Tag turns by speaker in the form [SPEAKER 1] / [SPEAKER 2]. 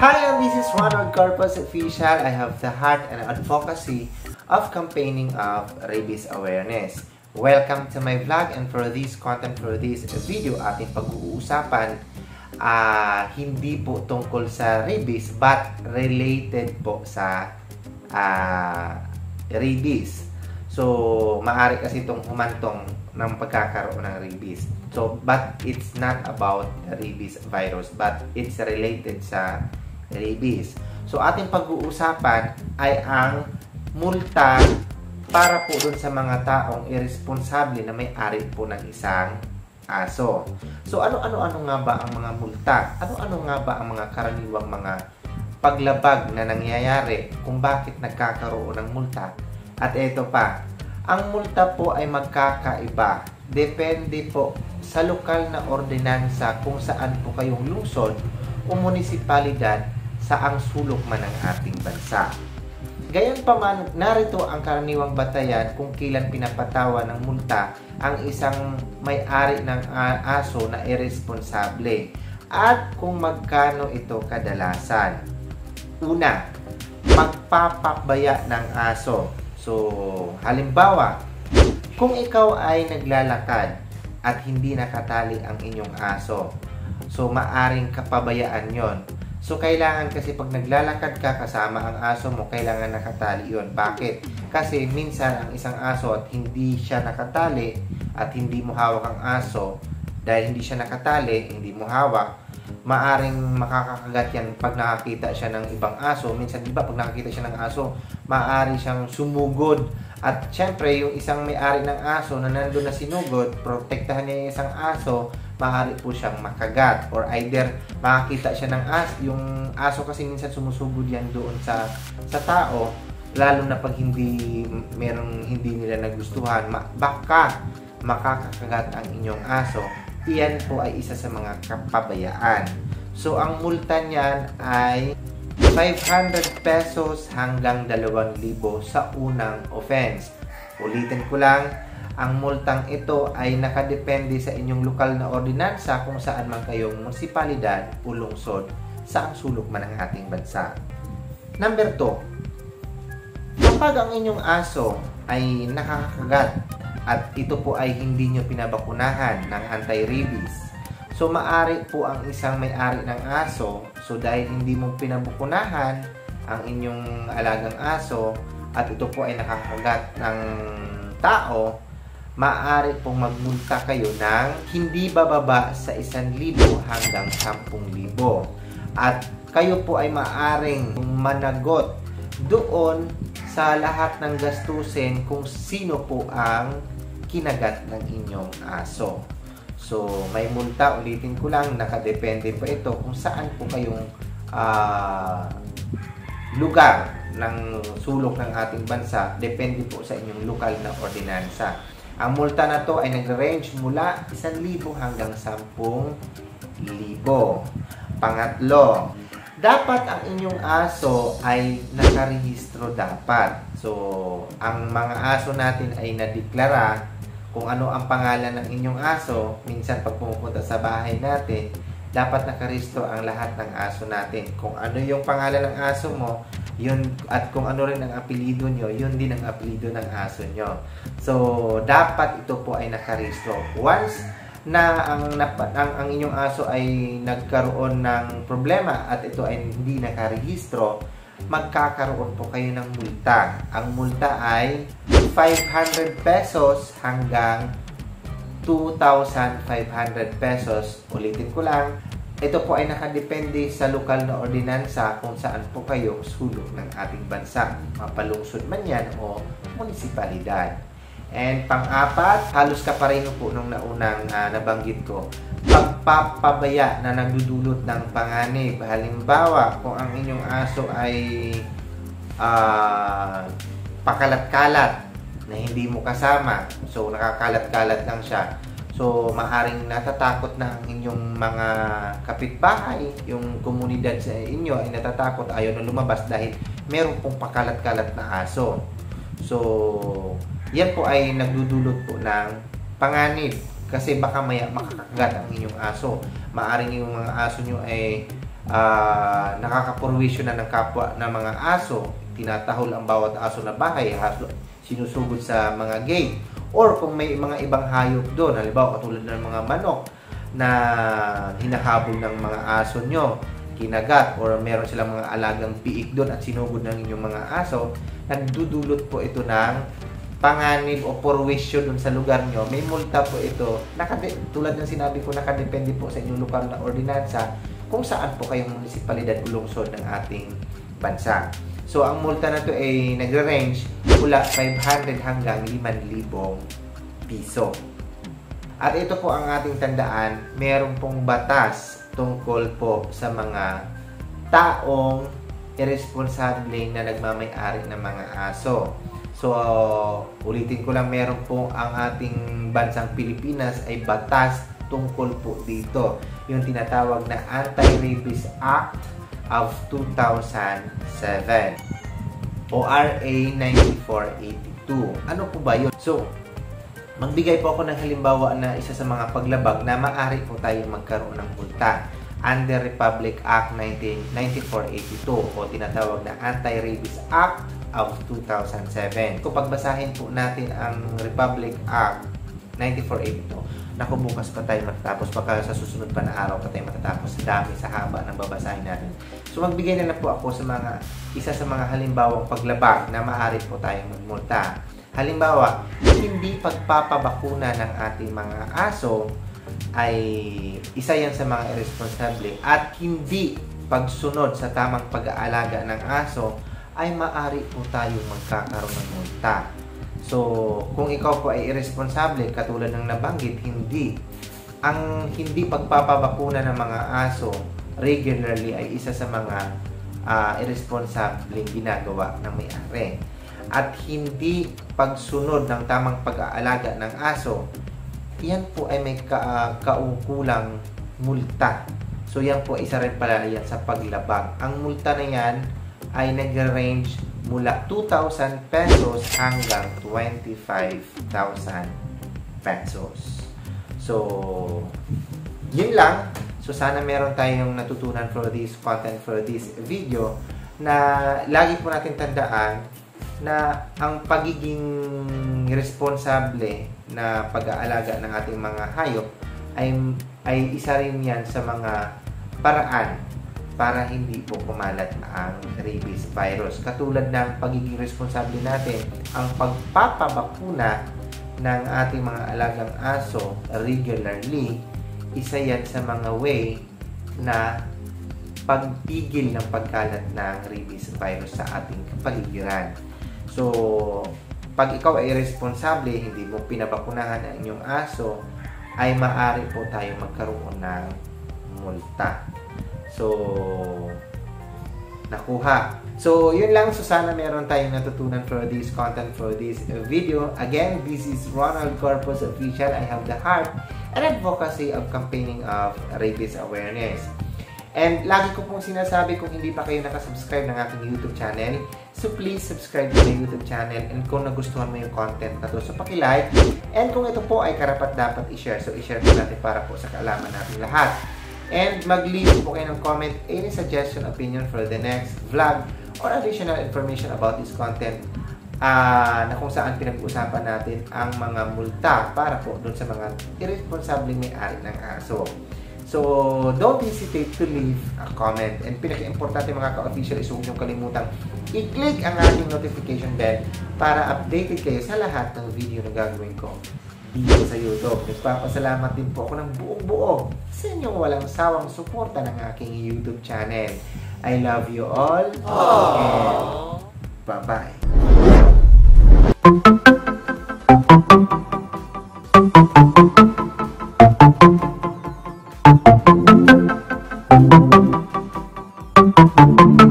[SPEAKER 1] Hi, this is Ronald Corpus Official. I have the heart and advocacy of campaigning of rabies awareness. Welcome to my vlog, and for this content, for this video, ating pag-uusapan hindi po tungkol sa rabies but related po sa rabies. So, maaari kasi itong humantong ng pagkakaroon ng rabies. So, but it's not about rabies virus, but it's related sa rabies. So, ating pag-uusapan ay ang multa para po dun sa mga taong irresponsable na may-ari po ng isang aso. So, ano-ano nga ba ang mga multa? Ano-ano nga ba ang mga karaniwang mga paglabag na nangyayari kung bakit nagkakaroon ng multa? At ito pa, ang multa po ay magkakaiba. Depende po sa lokal na ordinansa kung saan po kayong lungsod o munisipalidad sa ang sulok man ng ating bansa. Gayunpaman, narito ang karaniwang batayan kung kailan pinapatawa ng multa ang isang may-ari ng aso na irresponsable at kung magkano ito kadalasan. Una, magpapabaya ng aso. So, halimbawa, kung ikaw ay naglalakad at hindi nakatali ang inyong aso, so maaring kapabayaan yon. So, kailangan kasi pag naglalakad ka kasama ang aso mo, kailangan nakatali yon. Bakit? Kasi minsan ang isang aso at hindi siya nakatali at hindi mo hawak ang aso, dahil hindi siya nakatali, hindi mo hawak, maaring makakagat yan pag nakakita siya ng ibang aso. Minsan, di ba, pag nakakita siya ng aso, maaari siyang sumugod. At syempre, yung isang may-ari ng aso na nandun na sinugod, protektahan niya yung isang aso, maaari po siyang makagat. Or either, makakita siya ng aso. Yung aso kasi minsan sumusugod yan doon sa tao, lalo na pag hindi nila nagustuhan, baka makakagat ang inyong aso. Iyan po ay isa sa mga kapabayaan. So, ang multa niyan ay 500 pesos hanggang 2,000 sa unang offense. Ulitin ko lang, ang multang ito ay nakadepende sa inyong lokal na ordinansa kung saan man kayong munisipalidad o lungsod sa ang sulok man ng ating bansa. Number 2, kapag ang inyong aso ay nakakagat at ito po ay hindi nyo pinabakunahan ng anti-rabies, so maari po ang isang may-ari ng aso, so dahil hindi mo pinabakunahan ang inyong alagang aso at ito po ay nakakagat ng tao, maaari pong magmulta kayo ng hindi bababa sa 1,000 hanggang 10,000. At kayo po ay maaaring managot doon sa lahat ng gastusin kung sino po ang kinagat ng inyong aso. So, may multa, ulitin ko lang, nakadepende po ito kung saan po kayong lugar ng sulok ng ating bansa. Depende po sa inyong lokal na ordinansa. Ang multa na to ay nag-range mula 1,000 hanggang 10,000. Pangatlo, dapat ang inyong aso ay nakarehistro dapat. So, ang mga aso natin ay nadeklara kung ano ang pangalan ng inyong aso. Minsan pag pumupunta sa bahay natin, dapat nakarehistro ang lahat ng aso natin. Kung ano yung pangalan ng aso mo, yun, at kung ano rin ang apelido nyo, yun din ang apelido ng aso nyo. So, dapat ito po ay nakarehistro. Once na ang inyong aso ay nagkaroon ng problema at ito ay hindi nakarehistro, magkakaroon po kayo ng multa. Ang multa ay 500 pesos hanggang 2,500 pesos. Ulitin ko lang, ito po ay nakadepende sa lokal na ordinansa kung saan po kayo sulok ng ating bansa, mapalungsod man yan o munisipalidad. And pang-apat, halos kapareho po nung naunang nabanggit ko, pagpapabaya na nagdudulot ng panganib. Halimbawa, kung ang inyong aso ay pakalat-kalat na hindi mo kasama, so nakakalat-kalat lang siya, so maaring natatakot na ang inyong mga kapitbahay, yung komunidad sa inyo ay natatakot, ayaw na lumabas dahil meron pong pakalat-kalat na aso. So, yan po ay nagdudulot po ng panganib kasi baka maya makakagat ang inyong aso. Maaring yung mga aso nyo ay nakakapurwisyo na ng kapwa ng mga aso, tinatahol ang bawat aso na bahay, sinusugod sa mga gate, or kung may mga ibang hayop doon, halimbawa katulad ng mga manok na hinahabol ng mga aso nyo, kinagat, or meron silang mga alagang piik doon at sinugod ng inyong mga aso, nagdudulot po ito ng panganib o purwisyo doon sa lugar nyo. May multa po ito. Tulad ng sinabi ko, nakadepende po sa inyong lokal na ordinansa kung saan po kayong munisipalidad o lungsod ng ating bansa. So, ang multa na to ay nagre-range mula 500 hanggang 5,000 piso. At ito po ang ating tandaan, meron pong batas tungkol po sa mga taong irresponsable na nagmamay-ari ng mga aso. So, ulitin ko lang, meron po ang ating bansang Pilipinas ay batas tungkol po dito. Yung tinatawag na Anti-Rabies Act of 2007 o RA 9482. Ano po ba yun? So, magbigay po ako ng halimbawa na isa sa mga paglabag na maaari po tayong magkaroon ng multa under Republic Act 9482 o tinatawag na Anti-Rabies Act of 2007. Kung pagbasahin po natin ang Republic Act 9482, naku, bukas pa tayo matatapos, baka sa susunod pa na araw pa tayo matatapos, sa dami, sa haba ng babasahin natin. So magbigay na lang po ako sa isa sa mga halimbawang paglabag na maaari po tayong magmulta. Halimbawa, hindi pagpapabakuna ng ating mga aso ay isa yan sa mga irresponsable, at hindi pagsunod sa tamang pag-aalaga ng aso ay maaari po tayong magkakaroon ng multa. So, kung ikaw po ay irresponsable, katulad ng nabanggit, hindi pagpapabakuna ng mga aso regularly ay isa sa mga irresponsableng ginagawa ng may-ari. At hindi pagsunod ng tamang pag-aalaga ng aso, yan po ay may kaukulang multa. So, yan po isa rin pala yan sa paglabag. Ang multa na yan ay nag-range mula 2,000 pesos hanggang 25,000 pesos. So, yun lang. So, sana meron tayong natutunan for this content, for this video, na lagi po natin tandaan na ang pagiging responsable na pag-aalaga ng ating mga hayop ay isa rin yan sa mga paraan para hindi po kumalat ang rabies virus. Katulad ng pagiging responsable natin, ang pagpapabakuna ng ating mga alagang aso regularly, isa yan sa mga way na pagpigil ng pagkalat ng rabies virus sa ating kapaligiran. So, pag ikaw ay responsable, hindi mo pinabakunahan ang inyong aso, ay maaari po tayo magkaroon ng multa. So, nakuha. So, yun lang. So, sana meron tayong natutunan for this content, for this video. Again, this is Ronald Corpus Official. I have the heart and advocacy of campaigning of rabies awareness. And lagi ko pong sinasabi, kung hindi pa kayo nakasubscribe ng aking YouTube channel, so please subscribe to my YouTube channel. And kung nagustuhan mo yung content na to, so pakilike. And kung ito po ay karapat-dapat i-share, so i-share po natin para po sa kaalaman natin lahat. And mag-leave po kayo ng comment, any suggestion, opinion for the next vlog or additional information about this content na kung saan pinag-usapan natin ang mga multa para po doon sa mga irresponsableng may-ari ng aso. So, don't hesitate to leave a comment. And pinaka-importante mga ka-official is huwag niyong kalimutang i-click ang ating notification bell para updated kayo sa lahat ng video na gagawin ko dito sa YouTube. Nagpapasalamat din po ako ng buong-buo sa inyong walang sawang suporta ng aking YouTube channel. I love you all. And bye-bye. Thank you.